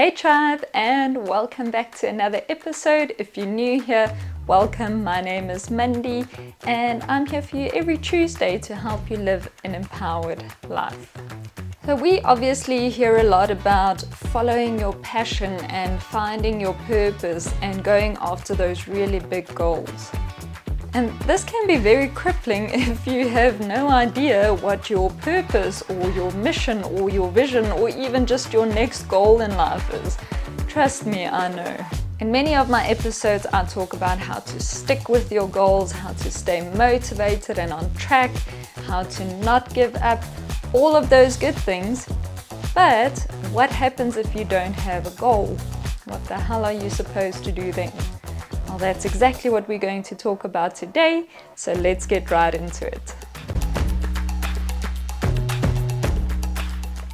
Hey tribe, and welcome back to another episode. If you're new here, welcome. My name is Mandy and I'm here for you every Tuesday to help you live an empowered life. So we obviously hear a lot about following your passion and finding your purpose and going after those really big goals. And this can be very crippling if you have no idea what your purpose or your mission or your vision or even just your next goal in life is. Trust me, I know. In many of my episodes, I talk about how to stick with your goals, how to stay motivated and on track, how to not give up, all of those good things. But what happens if you don't have a goal? What the hell are you supposed to do then? Well, that's exactly what we're going to talk about today, so let's get right into it.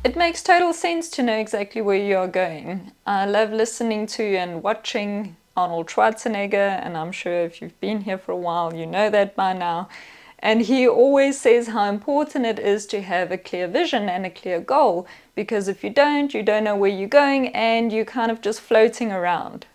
It makes total sense to know exactly where you are going. I love listening to and watching Arnold Schwarzenegger, and I'm sure if you've been here for a while, you know that by now. And he always says how important it is to have a clear vision and a clear goal, because if you don't know where you're going and you're kind of just floating around.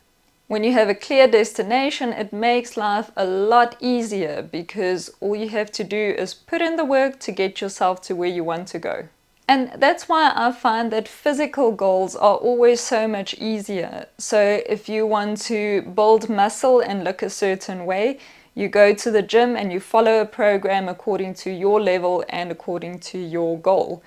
When you have a clear destination, it makes life a lot easier because all you have to do is put in the work to get yourself to where you want to go. And that's why I find that physical goals are always so much easier. So if you want to build muscle and look a certain way, you go to the gym and you follow a program according to your level and according to your goal.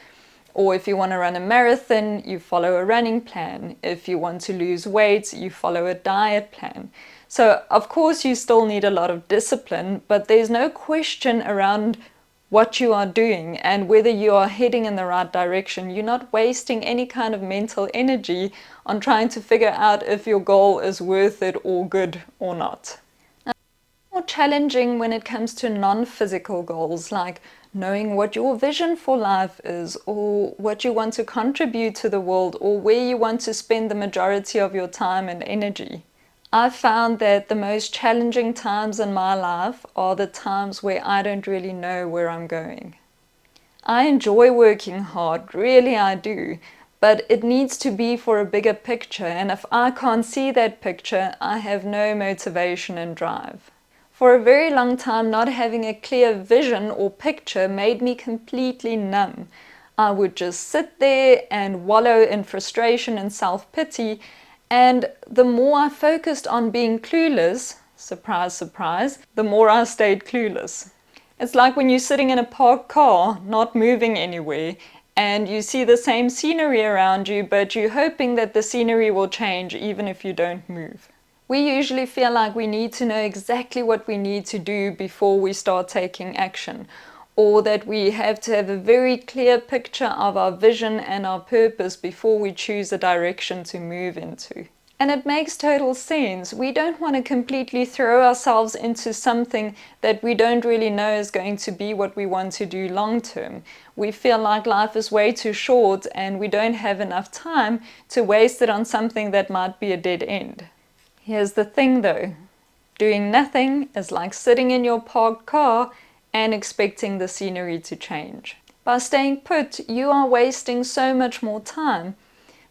Or if you want to run a marathon, you follow a running plan. If you want to lose weight, you follow a diet plan. So of course you still need a lot of discipline, but there's no question around what you are doing and whether you are heading in the right direction. You're not wasting any kind of mental energy on trying to figure out if your goal is worth it or good or not. Now, it's more challenging when it comes to non-physical goals like knowing what your vision for life is, or what you want to contribute to the world, or where you want to spend the majority of your time and energy. I've found that the most challenging times in my life are the times where I don't really know where I'm going. I enjoy working hard, really I do, but it needs to be for a bigger picture, and if I can't see that picture, I have no motivation and drive. For a very long time, not having a clear vision or picture made me completely numb. I would just sit there and wallow in frustration and self-pity, and the more I focused on being clueless, surprise, surprise, the more I stayed clueless. It's like when you're sitting in a parked car, not moving anywhere, and you see the same scenery around you, but you're hoping that the scenery will change even if you don't move. We usually feel like we need to know exactly what we need to do before we start taking action, or that we have to have a very clear picture of our vision and our purpose before we choose a direction to move into. And it makes total sense. We don't want to completely throw ourselves into something that we don't really know is going to be what we want to do long term. We feel like life is way too short and we don't have enough time to waste it on something that might be a dead end. Here's the thing though, doing nothing is like sitting in your parked car and expecting the scenery to change. By staying put, you are wasting so much more time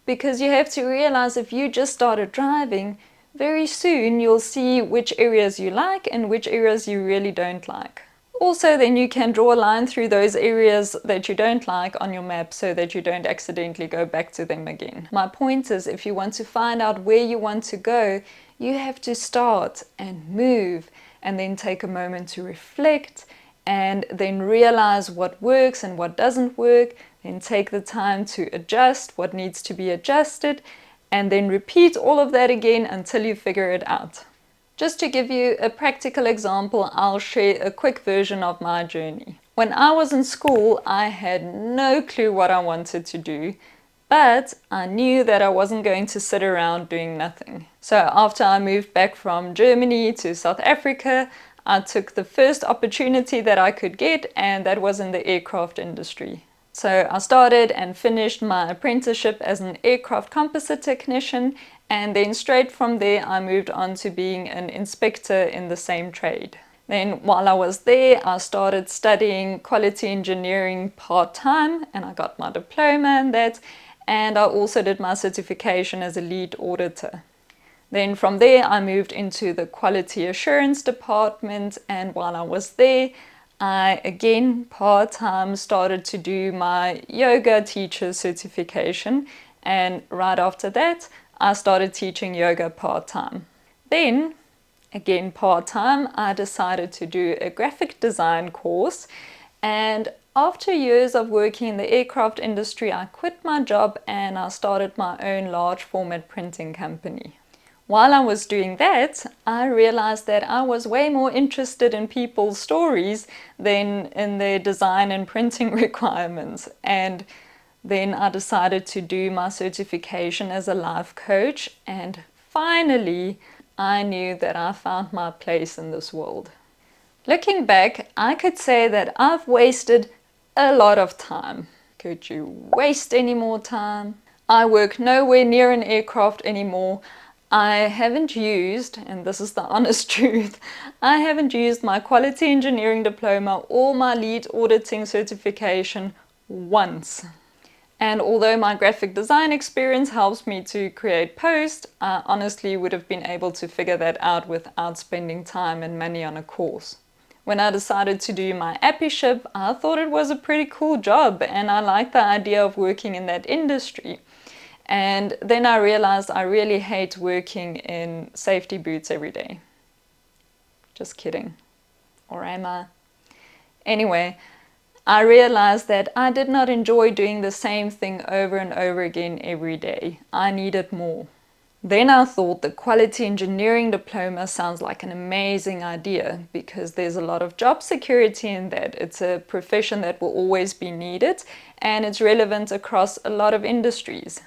because you have to realize if you just started driving, very soon you'll see which areas you like and which areas you really don't like. Also, then you can draw a line through those areas that you don't like on your map so that you don't accidentally go back to them again. My point is, if you want to find out where you want to go, you have to start and move and then take a moment to reflect and then realize what works and what doesn't work, then take the time to adjust what needs to be adjusted and then repeat all of that again until you figure it out. Just to give you a practical example, I'll share a quick version of my journey. When I was in school, I had no clue what I wanted to do, but I knew that I wasn't going to sit around doing nothing. So after I moved back from Germany to South Africa, I took the first opportunity that I could get, and that was in the aircraft industry. So I started and finished my apprenticeship as an aircraft composite technician, and then straight from there I moved on to being an inspector in the same trade. Then while I was there, I started studying quality engineering part-time and I got my diploma in that. and I also did my certification as a lead auditor. Then from there I moved into the quality assurance department, and while I was there I again part-time started to do my yoga teacher certification, and right after that I started teaching yoga part-time. Then again part-time I decided to do a graphic design course, and after years of working in the aircraft industry I quit my job and I started my own large format printing company. While I was doing that, I realized that I was way more interested in people's stories than in their design and printing requirements. And then I decided to do my certification as a life coach, and finally I knew that I found my place in this world. Looking back, I could say that I've wasted a lot of time. Could you waste any more time? I work nowhere near an aircraft anymore. I haven't used, and this is the honest truth, I haven't used my quality engineering diploma or my lead auditing certification once. And although my graphic design experience helps me to create posts, I honestly would have been able to figure that out without spending time and money on a course. When I decided to do my apprenticeship, I thought it was a pretty cool job and I liked the idea of working in that industry. And then I realized I really hate working in safety boots every day. Just kidding. Or am I? Anyway, I realized that I did not enjoy doing the same thing over and over again every day. I needed more. Then I thought the quality engineering diploma sounds like an amazing idea because there's a lot of job security in that. It's a profession that will always be needed and it's relevant across a lot of industries.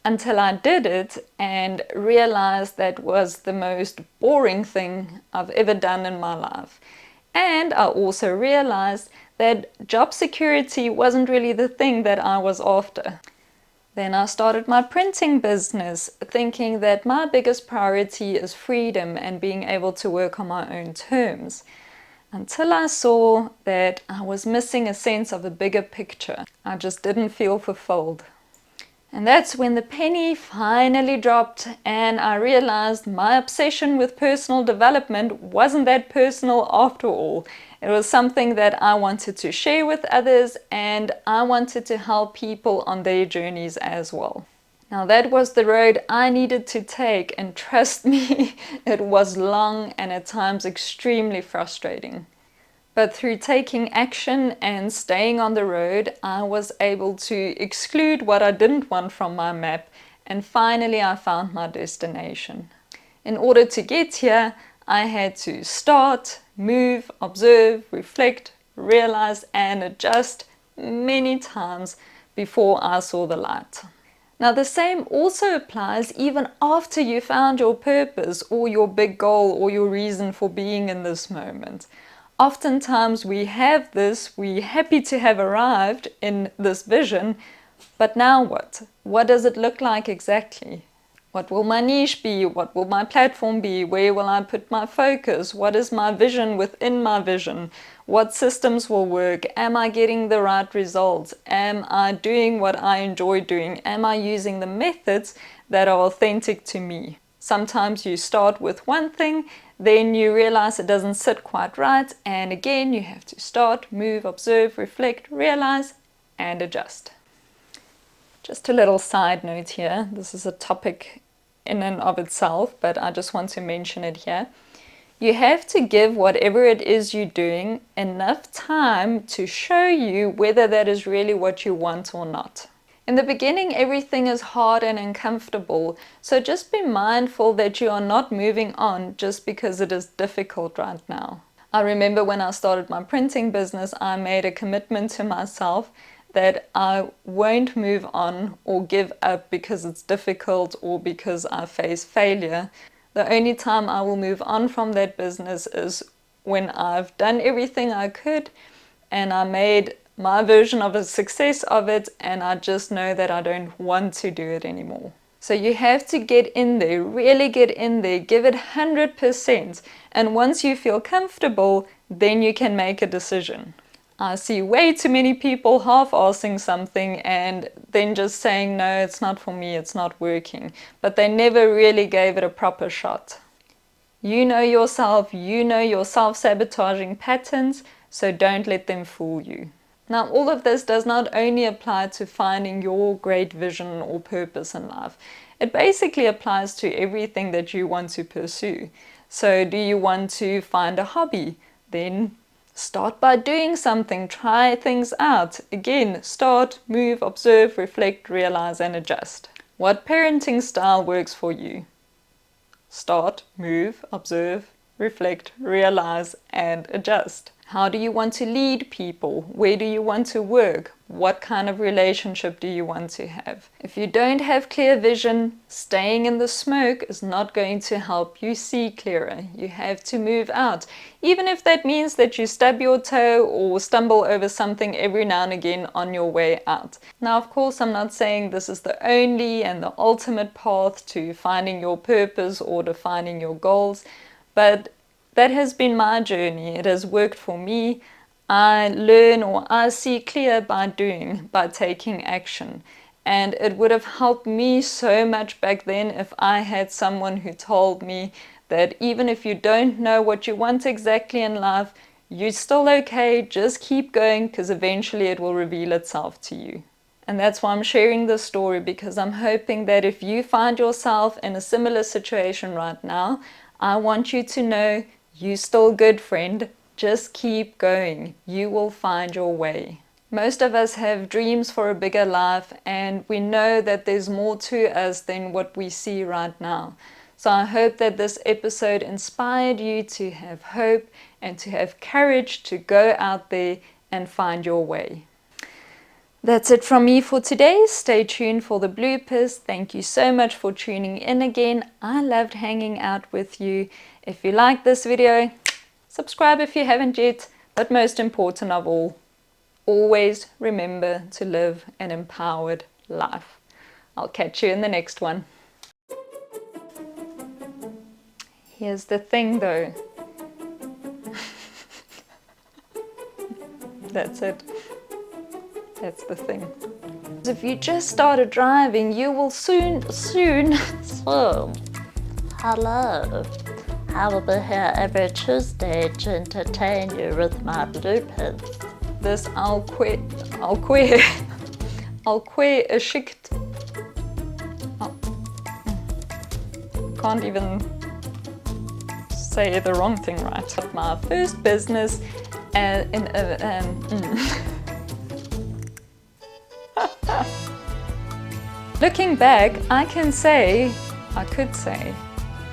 Until I did it and realized that was the most boring thing I've ever done in my life. And I also realized that job security wasn't really the thing that I was after. Then I started my printing business, thinking that my biggest priority is freedom and being able to work on my own terms. Until I saw that I was missing a sense of a bigger picture. I just didn't feel fulfilled. And that's when the penny finally dropped and I realized my obsession with personal development wasn't that personal after all. It was something that I wanted to share with others and I wanted to help people on their journeys as well. Now that was the road I needed to take, and trust me, it was long and at times extremely frustrating. But through taking action and staying on the road, I was able to exclude what I didn't want from my map, and finally I found my destination. In order to get here, I had to start, move, observe, reflect, realize and adjust many times before I saw the light. Now the same also applies even after you found your purpose or your big goal or your reason for being in this moment. Oftentimes we have this, we're happy to have arrived in this vision, but now what? What does it look like exactly? What will my niche be? What will my platform be? Where will I put my focus? What is my vision within my vision? What systems will work? Am I getting the right results? Am I doing what I enjoy doing? Am I using the methods that are authentic to me? Sometimes you start with one thing, then you realize it doesn't sit quite right, and again you have to start, move, observe, reflect, realize, and adjust. Just a little side note here. This is a topic in and of itself, but I just want to mention it here. You have to give whatever it is you're doing enough time to show you whether that is really what you want or not. In the beginning, everything is hard and uncomfortable, so just be mindful that you are not moving on just because it is difficult right now. I remember when I started my printing business, I made a commitment to myself that I won't move on or give up because it's difficult or because I face failure. The only time I will move on from that business is when I've done everything I could and I made my version of a success of it, and I just know that I don't want to do it anymore. So you have to get in there, really get in there, give it 100%, and once you feel comfortable, then you can make a decision. I see way too many people half-assing something and then just saying, no, it's not for me, it's not working. But they never really gave it a proper shot. You know yourself, you know your self-sabotaging patterns, so don't let them fool you. Now, all of this does not only apply to finding your great vision or purpose in life. It basically applies to everything that you want to pursue. So do you want to find a hobby? Then start by doing something, try things out. Again, start, move, observe, reflect, realize, and adjust. What parenting style works for you? Start, move, observe, reflect, realize, and adjust. How do you want to lead people? Where do you want to work? What kind of relationship do you want to have? If you don't have clear vision, staying in the smoke is not going to help you see clearer. You have to move out, even if that means that you stub your toe or stumble over something every now and again on your way out. Now, of course, I'm not saying this is the only and the ultimate path to finding your purpose or defining your goals, but that has been my journey. It has worked for me. I learn or I see clear by doing, by taking action. And it would have helped me so much back then if I had someone who told me that even if you don't know what you want exactly in life, you're still okay, just keep going, because eventually it will reveal itself to you. And that's why I'm sharing this story, because I'm hoping that if you find yourself in a similar situation right now, I want you to know you're still good, friend. Just keep going. You will find your way. Most of us have dreams for a bigger life, and we know that there's more to us than what we see right now. So I hope that this episode inspired you to have hope and to have courage to go out there and find your way. That's it from me for today. Stay tuned for the bloopers. Thank you so much for tuning in again. I loved hanging out with you. If you like this video, subscribe if you haven't yet. But most important of all, always remember to live an empowered life. I'll catch you in the next one. Here's the thing though. That's it. That's the thing. If you just started driving, you will soon. So, hello. I will be here every Tuesday to entertain you with my bloopers. This I'll quit a schicht. Oh. Can't even say the wrong thing right. My first business Looking back, I could say,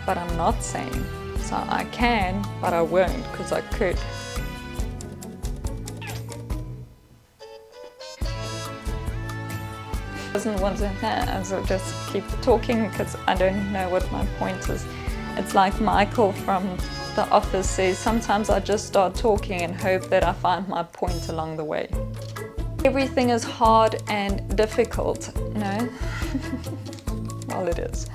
but I'm not saying. So I can, but I won't, because I could. Doesn't want to, so just keep talking because I don't know what my point is. It's like Michael from The Office says, sometimes I just start talking and hope that I find my point along the way. Everything is hard and difficult, no? Well, it is.